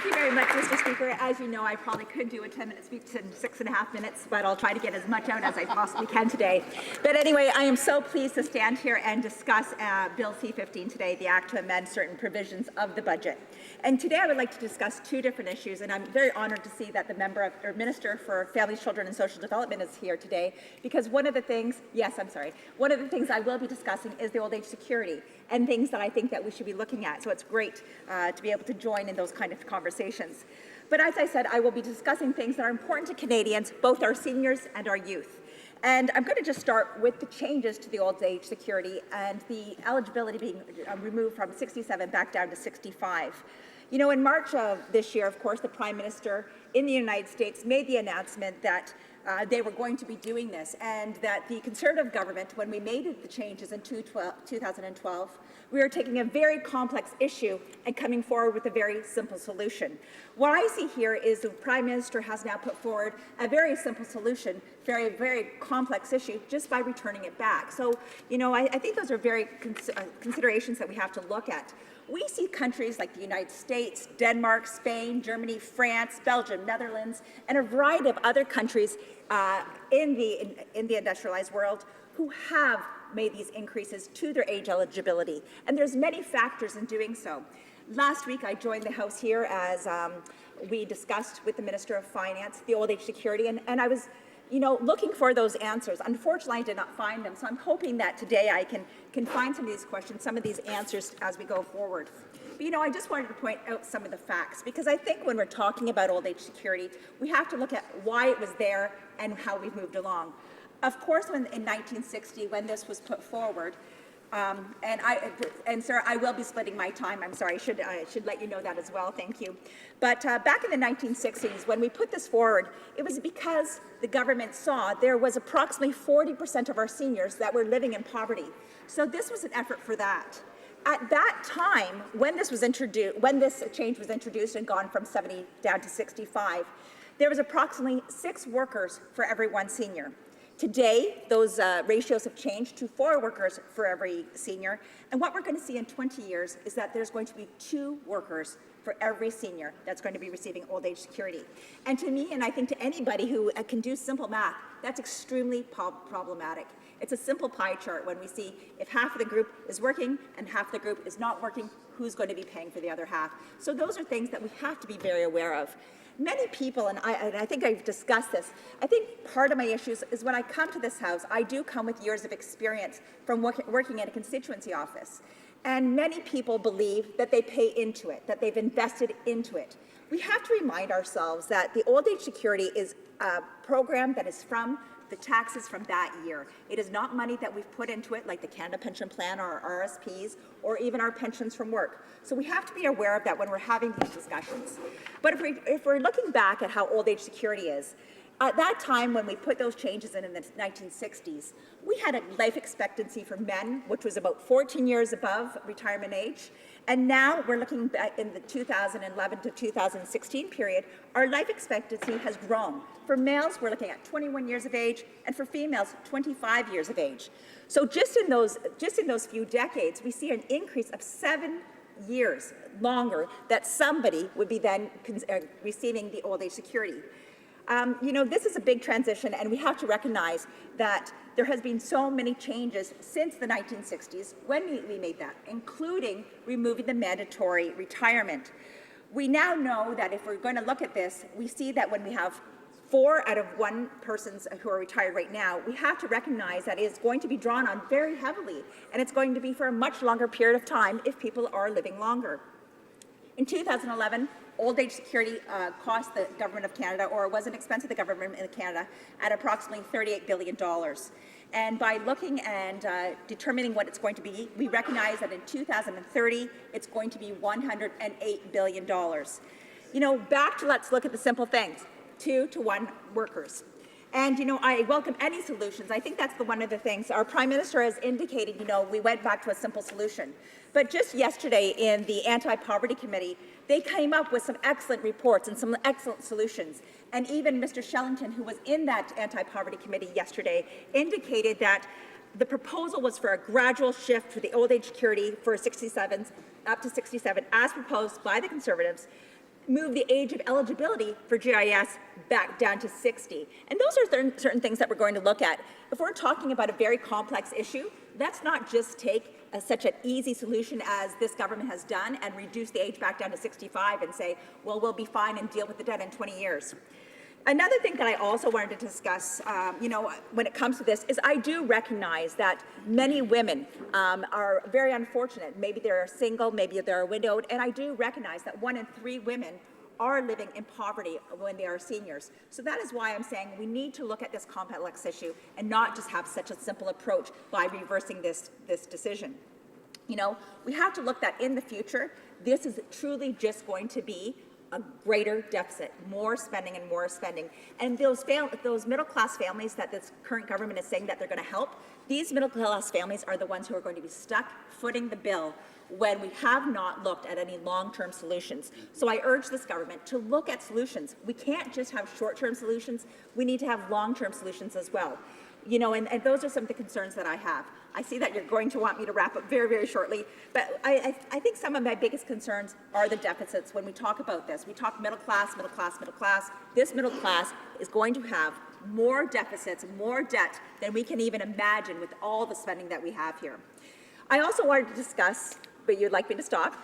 you very much, Mr. Speaker. As you know, I probably could do a 10-minute speech in 6.5 minutes, but I'll try to get as much out as I possibly can today. But anyway, I am so pleased to stand here and discuss Bill C-15 today, the Act to amend certain provisions of the budget. And today I would like to discuss two different issues, and I'm very honored to see that the Minister for Families, Children and Social Development is here today, because one of the things I will be discussing is the old age security and things that I think that we should be looking at. So it's great to be able to join in those kind of conversations. But as I said, I will be discussing things that are important to Canadians, both our seniors and our youth. And I'm going to just start with the changes to the old age security and the eligibility being removed from 67 back down to 65. You know, in March of this year, of course, the Prime Minister in the United States made the announcement that they were going to be doing this, and that the Conservative government, when we made the changes in 2012, we are taking a very complex issue and coming forward with a very simple solution. What I see here is the Prime Minister has now put forward a very simple solution, very complex issue, just by returning it back. So, you know, I think those are very considerations that we have to look at. We see countries like the United States, Denmark, Spain, Germany, France, Belgium, Netherlands, and a variety of other countries in the industrialized world who have made these increases to their age eligibility. And there's many factors in doing so. Last week, I joined the House here as we discussed with the Minister of Finance the old age security, and I was looking for those answers. Unfortunately, I did not find them, so I'm hoping that today I can find some of these questions, some of these answers as we go forward. But, I just wanted to point out some of the facts, because I think when we're talking about old age security, we have to look at why it was there and how we've moved along. Of course, in 1960, when this was put forward, and sir, I will be splitting my time. I'm sorry, I should let you know that as well. Thank you. But back in the 1960s, when we put this forward, it was because the government saw there was approximately 40% of our seniors that were living in poverty. So this was an effort for that. At that time, when this change was introduced and gone from 70 down to 65, there was approximately 6 workers for every 1 senior. Today, those ratios have changed to 4 workers for every senior. And what we're going to see in 20 years is that there's going to be 2 workers for every senior that's going to be receiving old age security. And to me, and I think to anybody who can do simple math, that's extremely problematic. It's a simple pie chart when we see if half of the group is working and half the group is not working, who's going to be paying for the other half. So those are things that we have to be very aware of. Many people, and I think I've discussed this, I think part of my issues is when I come to this House, I do come with years of experience from working at a constituency office. And many people believe that they pay into it, that they've invested into it. We have to remind ourselves that the old age security is a program that is from the taxes from that year. It is not money that we've put into it, like the Canada Pension Plan or our RSPs, or even our pensions from work. So we have to be aware of that when we're having these discussions. But if we're looking back at how old age security is, at that time when we put those changes in the 1960s, we had a life expectancy for men, which was about 14 years above retirement age. And now we're looking back in the 2011 to 2016 period, our life expectancy has grown. For males, we're looking at 21 years of age, and for females, 25 years of age. So just in those few decades, we see an increase of 7 years longer that somebody would be then receiving the old age security. This is a big transition, and we have to recognize that there has been so many changes since the 1960s when we made that, including removing the mandatory retirement. We now know that if we're going to look at this, we see that when we have 4 out of 1 persons who are retired right now, we have to recognize that it is going to be drawn on very heavily, and it's going to be for a much longer period of time if people are living longer. In 2011, old age security cost the Government of Canada, or was an expense of the Government of Canada, at approximately $38 billion. And by looking and determining what it's going to be, we recognize that in 2030, it's going to be $108 billion. Let's look at the simple things. 2 to 1 workers. And, I welcome any solutions. I think that's one of the things our Prime Minister has indicated, we went back to a simple solution. But just yesterday in the Anti-Poverty Committee, they came up with some excellent reports and some excellent solutions. And even Mr. Shellington, who was in that Anti-Poverty Committee yesterday, indicated that the proposal was for a gradual shift for the old age security for 67s up to 67, as proposed by the Conservatives, move the age of eligibility for GIS back down to 60. And those are certain things that we're going to look at. If we're talking about a very complex issue, let's not just take such an easy solution as this government has done and reduce the age back down to 65 and say, well, we'll be fine and deal with the debt in 20 years. Another thing that I also wanted to discuss, when it comes to this, is I do recognize that many women are very unfortunate. Maybe they're single, maybe they're widowed, and I do recognize that 1 in 3 women are living in poverty when they are seniors. So that is why I'm saying we need to look at this complex issue and not just have such a simple approach by reversing this decision. We have to look that in the future, this is truly just going to be a greater deficit, more spending and more spending. And those middle-class families that this current government is saying that they're going to help, these middle-class families are the ones who are going to be stuck footing the bill when we have not looked at any long-term solutions. So I urge this government to look at solutions. We can't just have short-term solutions. We need to have long-term solutions as well. And those are some of the concerns that I have. I see that you're going to want me to wrap up very, very shortly, but I think some of my biggest concerns are the deficits when we talk about this. We talk middle class, middle class, middle class. This middle class is going to have more deficits, more debt than we can even imagine with all the spending that we have here. I also wanted to discuss, but you'd like me to stop?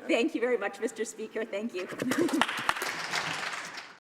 Thank you very much, Mr. Speaker. Thank you.